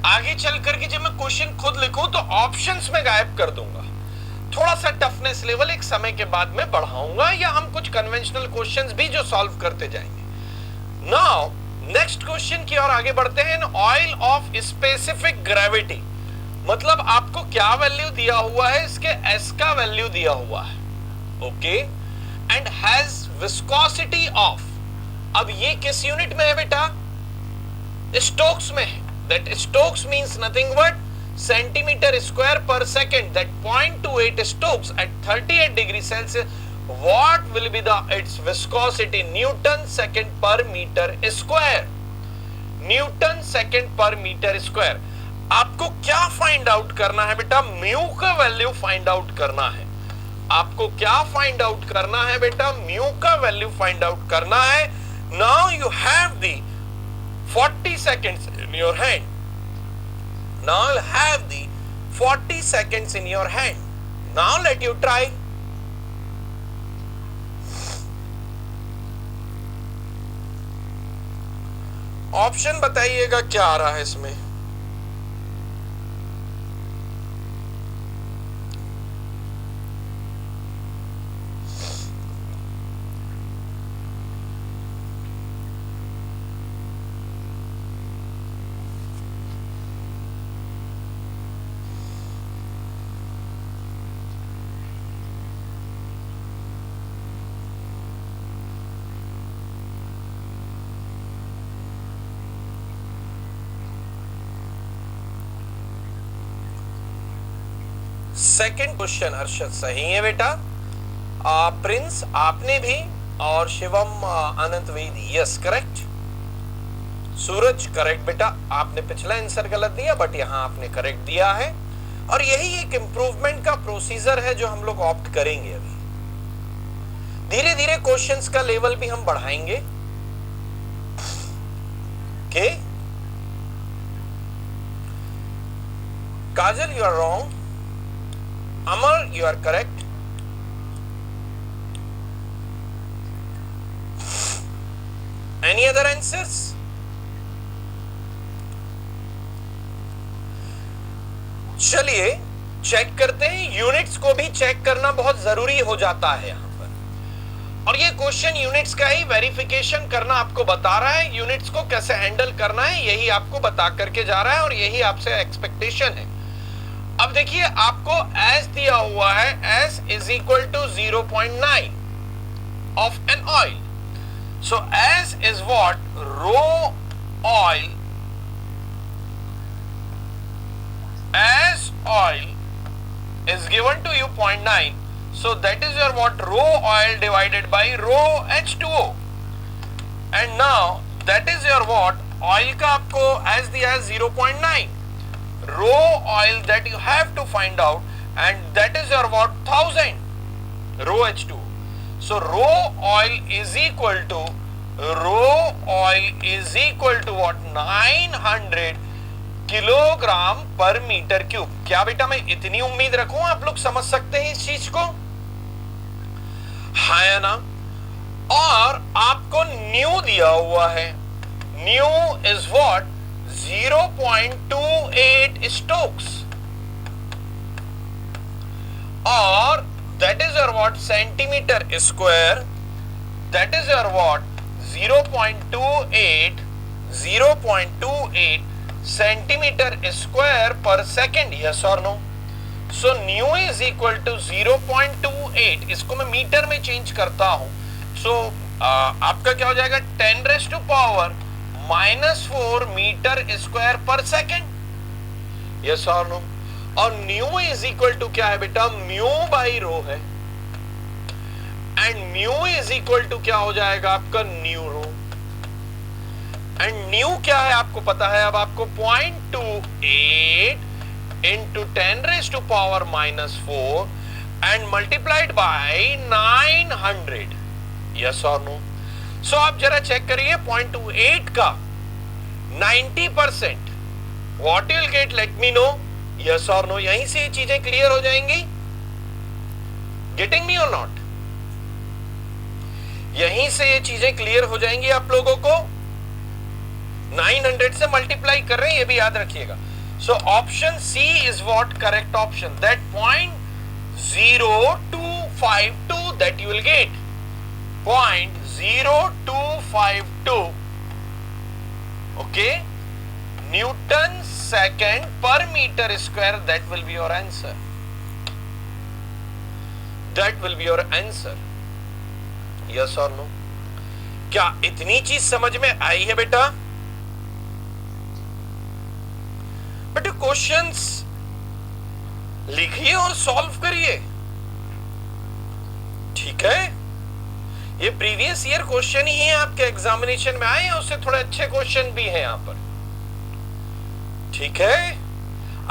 आगे चल करके जब मैं क्वेश्चन खुद लिखूं तो ऑप्शंस में गायब कर दूंगा। थोड़ा सा टफनेस लेवल एक समय के बाद में बढ़ाऊंगा, या हम कुछ कन्वेंशनल क्वेश्चंस भी जो सॉल्व करते जाएंगे। नाउ नेक्स्ट क्वेश्चन की ओर आगे बढ़ते हैं। ऑयल ऑफ स्पेसिफिक ग्रेविटी, मतलब आपको क्या वैल्यू दिया हुआ है? इसके एस का वैल्यू दिया हुआ है। Okay, and has viscosity of, अब ये किस यूनिट में है बेटा? स्टोक्स में है। That Stokes means nothing but centimetre square per second. That 0.28 Stokes at 38 degree Celsius, what will be the its viscosity? Newton second per metre square. Newton second per metre square. आपको क्या find out करना है बेटा? Mu का value find out करना है। आपको क्या फाइंड आउट करना है बेटा? म्यू का वैल्यू फाइंड आउट करना है। Now you have the 40 seconds in your hand. Now you have the 40 seconds in your hand. Now let you try. Option बताइएगा क्या आ रहा है इसमें? सेकंड क्वेश्चन अर्शद सही है बेटा। प्रिंस आपने भी, और शिवम अनंत वेदी यस करेक्ट। सूरज करेक्ट बेटा, आपने पिछला आंसर गलत दिया बट यहां आपने करेक्ट दिया है। और यही एक इंप्रूवमेंट का प्रोसीजर है जो हम लोग ऑप्ट करेंगे। अभी धीरे धीरे क्वेश्चंस का लेवल भी हम बढ़ाएंगे। Okay Kajal you are wrong, Amar you are correct, any other answers? चलिए चेक करते हैं। यूनिट्स को भी चेक करना बहुत जरूरी हो जाता है यहां पर, और ये क्वेश्चन यूनिट्स का ही वेरिफिकेशन करना आपको बता रहा है। यूनिट्स को कैसे हैंडल करना है यही आपको बता करके जा रहा है, और यही आपसे एक्सपेक्टेशन है। अब देखिए आपको एस दिया हुआ है, S is equal to 0.9 of an oil. So S is what? Rho oil, as oil is given to you 0.9, so that is your what? Rho oil divided by rho H2O, and now that is your what? Oil का आपको as दिया है 0.9, rho oil that you have to find out, and that is your what? 1000 rho H2O. So rho oil is equal to what? 900 kilogram per metre cube. क्या बेटा मैं इतनी उम्मीद रखूं आप लोग समझ सकते हैं इस चीज को? है ना? और आपको न्यू दिया हुआ है, न्यू इज व्हाट? 0.28 स्टोक्स, और that is your what? Centimetre square, that is your what? 0.28 centimetre square per second. Yes और no? So nu is equal to 0.28, इसको मैं मीटर में चेंज करता हूं। सो आपका क्या हो जाएगा? 10⁻⁻⁴ metre square per second. Yes और नो? और न्यू इज इक्वल टू क्या है बेटा? म्यू बाई रो है, and mu is equal to क्या हो जाएगा आपका? New row. एंड न्यू क्या है आपको पता है? अब आपको 0.28 into 10⁻⁻⁴ and multiplied by 900। Yes और नो? सो आप जरा चेक करिए 0.28 का 90%, what you will gate? Let me know. Yes और नो? यहीं से ये चीजें क्लियर हो जाएंगी। गेटिंग मी और नॉट? यहीं से ये चीजें क्लियर हो जाएंगी आप लोगों को। 900 से मल्टीप्लाई कर रहे हैं, ये भी याद रखिएगा। So option C is what? Correct option. That 0.0252 that you will get, 0.0252 okay newton second per metre square. That will be your answer, that will be your answer. Yes और नो? क्या इतनी चीज समझ में आई है बेटा? बेटा क्वेश्चंस लिखिए और सॉल्व करिए, ठीक है? ये प्रीवियस ईयर क्वेश्चन ही है, आपके एग्जामिनेशन में आए हैं, उससे थोड़े अच्छे क्वेश्चन भी हैं यहां पर, ठीक है?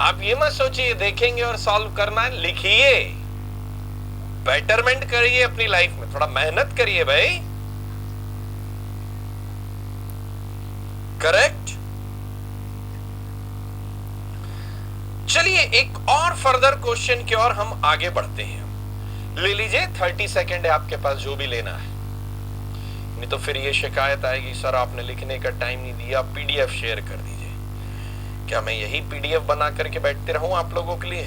आप ये मत सोचिए देखेंगे और सॉल्व करना है। लिखिए, बेटरमेंट करिए अपनी लाइफ में, थोड़ा मेहनत करिए भाई। करेक्ट? चलिए एक और फर्दर क्वेश्चन की ओर हम आगे बढ़ते हैं। ले लीजिए, 30 सेकेंड है आपके पास, जो भी लेना है, नहीं तो फिर ये शिकायत आएगी सर आपने लिखने का टाइम नहीं दिया, पीडीएफ शेयर कर दीजिए। क्या मैं यही पीडीएफ बना करके बैठते रहूं आप लोगों के लिए?